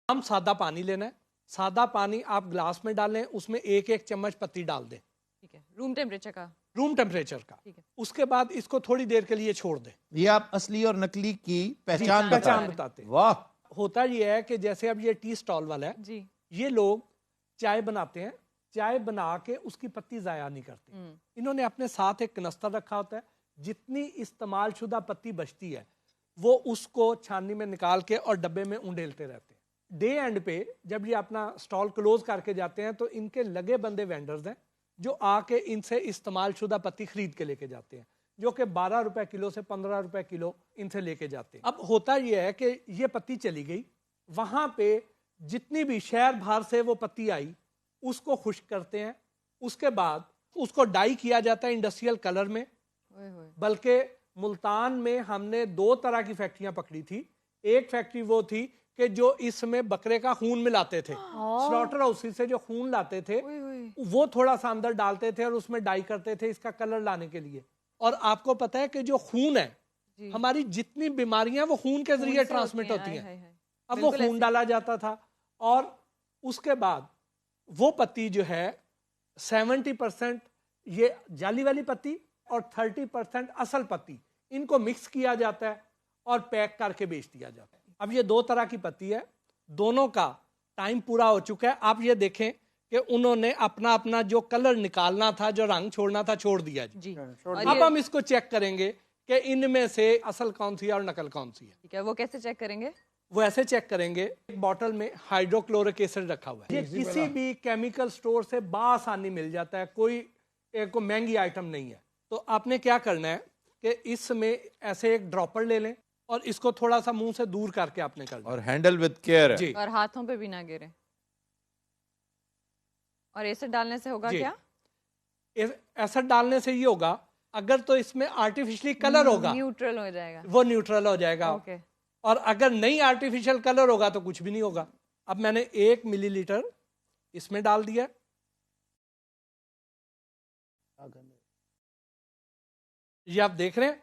ہم سادہ پانی لینا ہے. سادہ پانی آپ گلاس میں ڈالیں, اس میں ایک ایک چمچ پتی ڈال دیں. ٹھیک ہے, روم ٹیمپریچر کا. روم ٹیمپریچر کا. اس کے بعد اس کو تھوڑی دیر کے لیے چھوڑ دیں. یہ آپ اصلی اور نقلی کی پہچان بتاتے ہیں. واہ. ہوتا یہ ہے کہ جیسے اب یہ ٹی سٹال والا ہے, جی, یہ لوگ چائے بناتے ہیں, چائے بنا کے اس کی پتی ضائع نہیں کرتے. انہوں نے اپنے ساتھ ایک کنستر رکھا ہوتا ہے, جتنی استعمال شدہ پتی بچتی ہے وہ اس کو چھاننی میں نکال کے اور ڈبے میں اونڈیلتے رہتے ہیں. ڈے اینڈ پہ جب یہ اپنا سٹال کلوز کر کے جاتے ہیں تو ان کے لگے بندے وینڈرز ہیں جو آ کے ان سے استعمال شدہ پتی خرید کے لے کے جاتے ہیں, جو کہ 12 روپے کلو سے 15 روپے کلو ان سے لے کے جاتے ہیں. اب ہوتا یہ ہے کہ یہ پتی چلی گئی, وہاں پہ جتنی بھی شہر بھر سے وہ پتی آئی اس کو خشک کرتے ہیں, اس کے بعد اس کو ڈائی کیا جاتا ہے انڈسٹریل کلر میں. بلکہ ملتان میں ہم نے 2 طرح کی فیکٹریاں پکڑی تھی. ایک فیکٹری وہ تھی کہ جو اس میں بکرے کا خون ملاتے تھے, سلاٹر ہاؤس سے جو خون لاتے تھے وہ تھوڑا سا اندر ڈالتے تھے اور اس میں ڈائی کرتے تھے اس کا کلر لانے کے لیے. اور آپ کو پتا ہے کہ جو خون ہے, ہماری جتنی بیماریاں وہ خون کے ذریعے ٹرانسمٹ ہوتی ہیں. اب وہ خون ڈالا جاتا تھا اور اس کے بعد وہ پتی جو ہے 70% یہ جالی والی پتی اور 30% اصل پتی, ان کو مکس کیا جاتا ہے اور پیک کر کے بیچ دیا جاتا ہے. اب یہ 2 طرح کی پتی ہے, دونوں کا ٹائم پورا ہو چکا ہے. آپ یہ دیکھیں کہ انہوں نے اپنا جو کلر نکالنا تھا, جو رنگ چھوڑنا تھا, چھوڑ دیا جی. اب ہم اس کو چیک کریں گے کہ ان میں سے اصل کون سی ہے اور نقل کون سی ہے. ٹھیک ہے, وہ کیسے چیک کریں گے؟ وہ ایسے چیک کریں گے, ایک بوٹل میں ہائیڈروکلورک ایسڈ رکھا ہوا ہے, یہ کسی بھی کیمیکل سٹور سے بآسانی مل جاتا ہے, کوئی مہنگی آئٹم نہیں ہے. تو آپ نے کیا کرنا ہے کہ اس میں ایسے ایک ڈراپر لے لیں اور اس کو تھوڑا سا منہ سے دور کر کے آپ نے کرنا, اور ہینڈل وتھ کیئر جی, اور ہاتھوں پہ بھی نہ گرے. اور ایسڈ ڈالنے سے ہوگا کیا؟ ایسڈ ڈالنے سے یہ ہوگا, اگر تو اس میں آرٹیفیشلی کلر ہوگا نیوٹرل ہو جائے گا, وہ نیوٹرل ہو جائے گا, اور اگر نہیں آرٹیفیشل کلر ہوگا تو کچھ بھی نہیں ہوگا. اب میں نے 1 ملی لیٹر اس میں ڈال دیا, یہ آپ دیکھ رہے ہیں,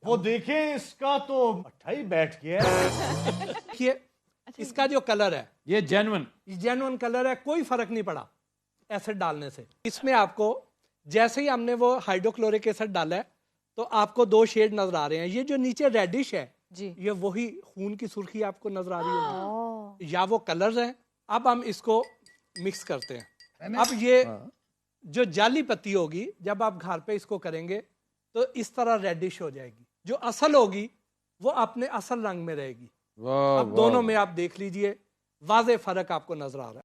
وہ دیکھیں اس کا تو اٹھا ہی بیٹھ گیا ہے. اس کا جو کلر ہے یہ جینون کلر ہے, کوئی فرق نہیں پڑا ایسڈ ڈالنے سے. اس میں آپ کو جیسے ہی ہم نے وہ ہائیڈروکلورک ایسڈ ڈالا ہے تو آپ کو 2 شیڈ نظر آ رہے ہیں. یہ جو نیچے ریڈش ہے جی, یہ وہی خون کی سرخی آپ کو نظر آ رہی ہوگی, یا وہ کلرز ہیں. اب ہم اس کو مکس کرتے ہیں. اب یہ جو جعلی پتی ہوگی جب آپ گھر پہ اس کو کریں گے تو اس طرح ریڈش ہو جائے گی, جو اصل ہوگی وہ اپنے اصل رنگ میں رہے گی. اب دونوں میں آپ دیکھ لیجئے واضح فرق آپ کو نظر آ رہا ہے.